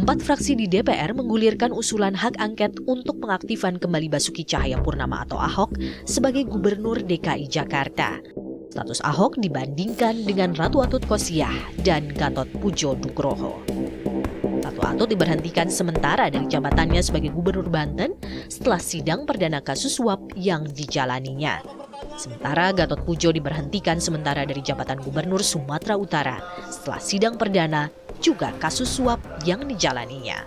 4 fraksi di DPR menggulirkan usulan hak angket untuk pengaktifan kembali Basuki Cahayapurnama atau Ahok sebagai Gubernur DKI Jakarta. Status Ahok dibandingkan dengan Ratu Atut Khosyah dan Gatot Pujo Nugroho. Ratu Atut diberhentikan sementara dari jabatannya sebagai Gubernur Banten setelah sidang perdana kasus suap yang dijalaninya. Sementara Gatot Pujo diberhentikan sementara dari jabatan Gubernur Sumatera Utara setelah sidang perdana juga kasus suap yang dijalaninya.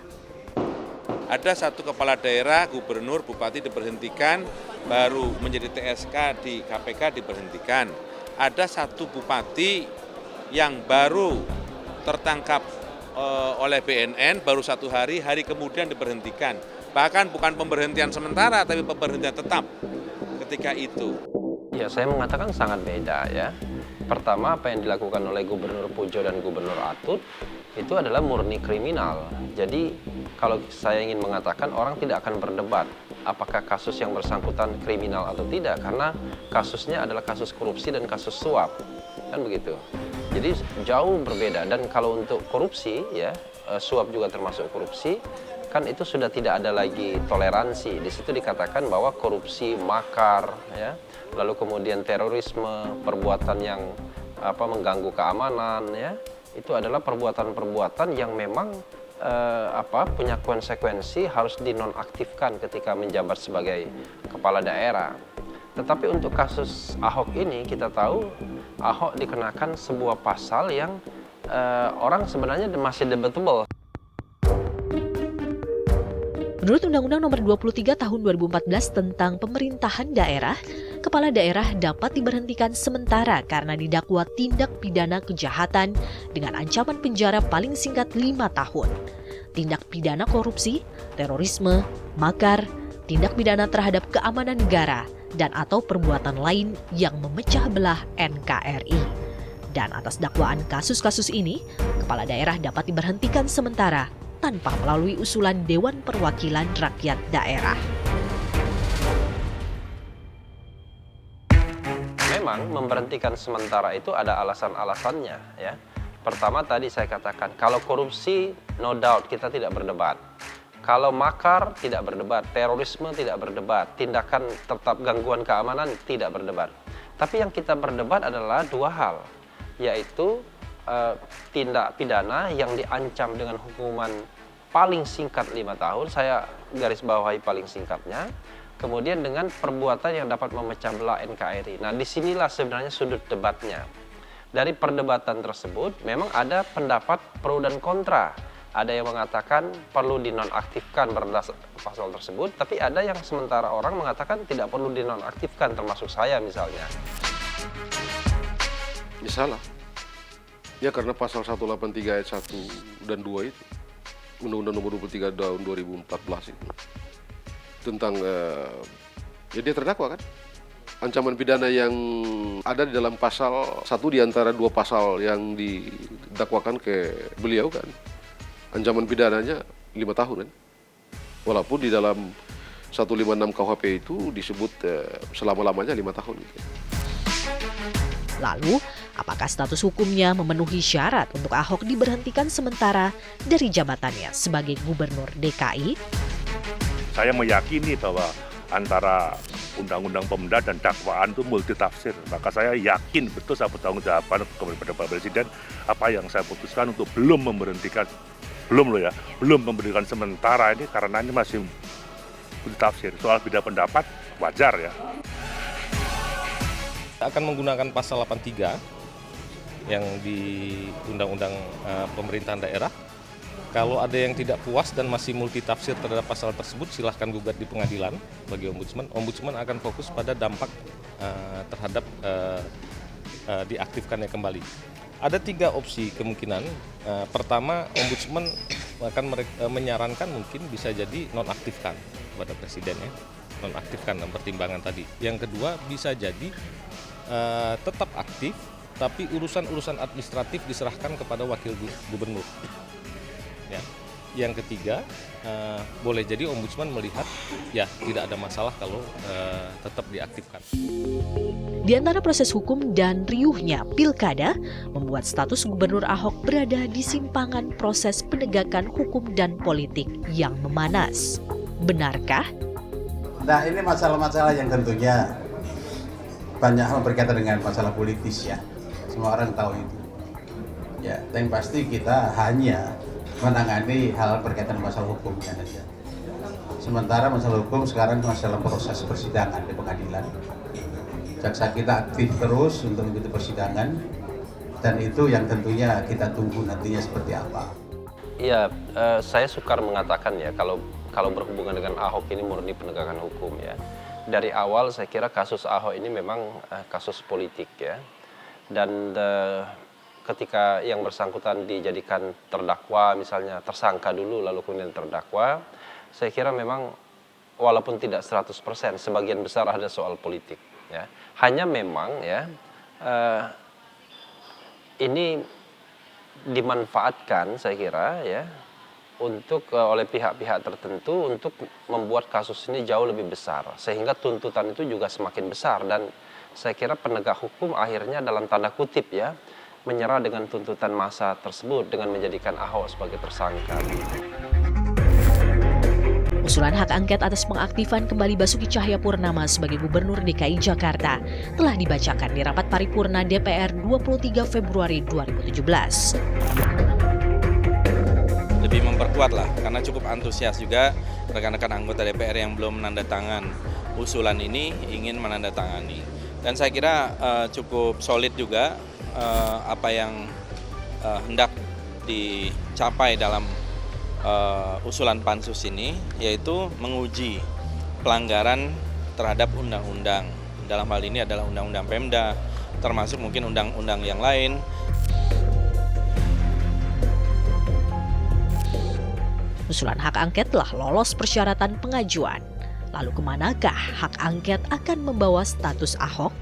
Ada satu kepala daerah, gubernur, bupati diberhentikan, baru menjadi TSK di KPK diberhentikan. Ada satu bupati yang baru tertangkap oleh BNN baru 1 hari kemudian diberhentikan. Bahkan bukan pemberhentian sementara, tapi pemberhentian tetap ketika itu. Ya, saya mengatakan sangat beda ya. Pertama, apa yang dilakukan oleh Gubernur Pujo dan Gubernur Atut itu adalah murni kriminal. Jadi kalau saya ingin mengatakan orang tidak akan berdebat apakah kasus yang bersangkutan kriminal atau tidak, karena kasusnya adalah kasus korupsi dan kasus suap, kan begitu. Jadi jauh berbeda. Dan kalau untuk korupsi ya, suap juga termasuk korupsi, kan itu sudah tidak ada lagi toleransi. Di situ dikatakan bahwa korupsi, makar, ya, lalu kemudian terorisme, perbuatan yang mengganggu keamanan, ya, itu adalah perbuatan-perbuatan yang memang punya konsekuensi harus dinonaktifkan ketika menjabat sebagai kepala daerah. Tetapi untuk kasus Ahok ini kita tahu Ahok dikenakan sebuah pasal yang orang sebenarnya masih debatable. Menurut Undang-Undang Nomor 23 Tahun 2014 tentang Pemerintahan Daerah, kepala daerah dapat diberhentikan sementara karena didakwa tindak pidana kejahatan dengan ancaman penjara paling singkat 5 tahun. Tindak pidana korupsi, terorisme, makar, tindak pidana terhadap keamanan negara, dan atau perbuatan lain yang memecah belah NKRI. Dan atas dakwaan kasus-kasus ini, kepala daerah dapat diberhentikan sementara tanpa melalui usulan Dewan Perwakilan Rakyat Daerah. Memang memberhentikan sementara itu ada alasan-alasannya ya. Pertama tadi saya katakan, kalau korupsi no doubt kita tidak berdebat. Kalau makar tidak berdebat, terorisme tidak berdebat, tindakan tetap gangguan keamanan tidak berdebat. Tapi yang kita berdebat adalah 2 hal, yaitu tindak pidana yang diancam dengan hukuman paling singkat 5 tahun, saya garis bawahi paling singkatnya, kemudian dengan perbuatan yang dapat memecah belah NKRI. Nah, disinilah sebenarnya sudut debatnya. Dari perdebatan tersebut memang ada pendapat pro dan kontra. Ada yang mengatakan perlu dinonaktifkan berdasarkan pasal tersebut, tapi ada yang sementara orang mengatakan tidak perlu dinonaktifkan, termasuk saya misalnya. Ya salah. Ya karena pasal 183 ayat 1 dan 2 itu, Undang-Undang Nomor 23 tahun 2014 itu, tentang ya dia terdakwa kan. Ancaman pidana yang ada di dalam pasal 1 di antara 2 pasal yang didakwakan ke beliau kan, ancaman pidananya 5 tahun kan. Walaupun di dalam 156 KUHP itu disebut selama-lamanya 5 tahun gitu. Lalu, apakah status hukumnya memenuhi syarat untuk Ahok diberhentikan sementara dari jabatannya sebagai Gubernur DKI? Saya meyakini bahwa antara Undang-Undang Pemda dan dakwaan itu multitafsir. Maka saya yakin betul saya bertanggung jawaban kepada Pak Presiden apa yang saya putuskan untuk belum memberikan sementara ini karena ini masih multitafsir. Soal beda pendapat wajar ya. Akan menggunakan pasal 83 yang di Undang-Undang Pemerintahan Daerah. Kalau ada yang tidak puas dan masih multitafsir terhadap pasal tersebut, silahkan gugat di pengadilan bagi Ombudsman. Ombudsman akan fokus pada dampak terhadap diaktifkannya kembali. Ada 3 opsi kemungkinan. Pertama, Ombudsman akan menyarankan mungkin bisa jadi nonaktifkan kepada Presiden ya. Nonaktifkan dalam pertimbangan tadi. Yang kedua bisa jadi tetap aktif, tapi urusan-urusan administratif diserahkan kepada wakil gubernur. Ya. Yang ketiga boleh jadi ombudsman melihat ya tidak ada masalah kalau tetap diaktifkan. Di antara proses hukum dan riuhnya pilkada membuat status Gubernur Ahok berada di simpangan proses penegakan hukum dan politik yang memanas. Benarkah? Nah, ini masalah-masalah yang tentunya banyak hal berkaitan dengan masalah politis ya. Semua orang tahu itu. Ya, yang pasti kita hanya menangani hal berkaitan masalah hukumnya saja. Sementara masalah hukum sekarang masih dalam proses persidangan di pengadilan. Jaksa kita aktif terus untuk mengikuti persidangan dan itu yang tentunya kita tunggu nantinya seperti apa. Iya, saya sukar mengatakan ya kalau berhubungan dengan Ahok ini murni penegakan hukum ya. Dari awal saya kira kasus Ahok ini memang kasus politik ya. Dan ketika yang bersangkutan dijadikan terdakwa misalnya tersangka dulu lalu kemudian terdakwa, saya kira memang walaupun tidak 100% sebagian besar ada soal politik ya. Hanya memang ya ini dimanfaatkan saya kira ya untuk oleh pihak-pihak tertentu untuk membuat kasus ini jauh lebih besar sehingga tuntutan itu juga semakin besar dan saya kira penegak hukum akhirnya dalam tanda kutip ya menyerah dengan tuntutan massa tersebut dengan menjadikan Ahok sebagai tersangka. Usulan hak angket atas pengaktifan kembali Basuki Cahayapurnama sebagai Gubernur DKI Jakarta telah dibacakan di rapat paripurna DPR 23 Februari 2017. Lebih memperkuat lah, karena cukup antusias juga rekan-rekan anggota DPR yang belum menandatangan usulan ini ingin menandatangani. Dan saya kira cukup solid juga apa yang hendak dicapai dalam usulan pansus ini, yaitu menguji pelanggaran terhadap undang-undang. Dalam hal ini adalah undang-undang Pemda, termasuk mungkin undang-undang yang lain. Usulan hak angket telah lolos persyaratan pengajuan. Lalu kemanakah hak angket akan membawa status Ahok?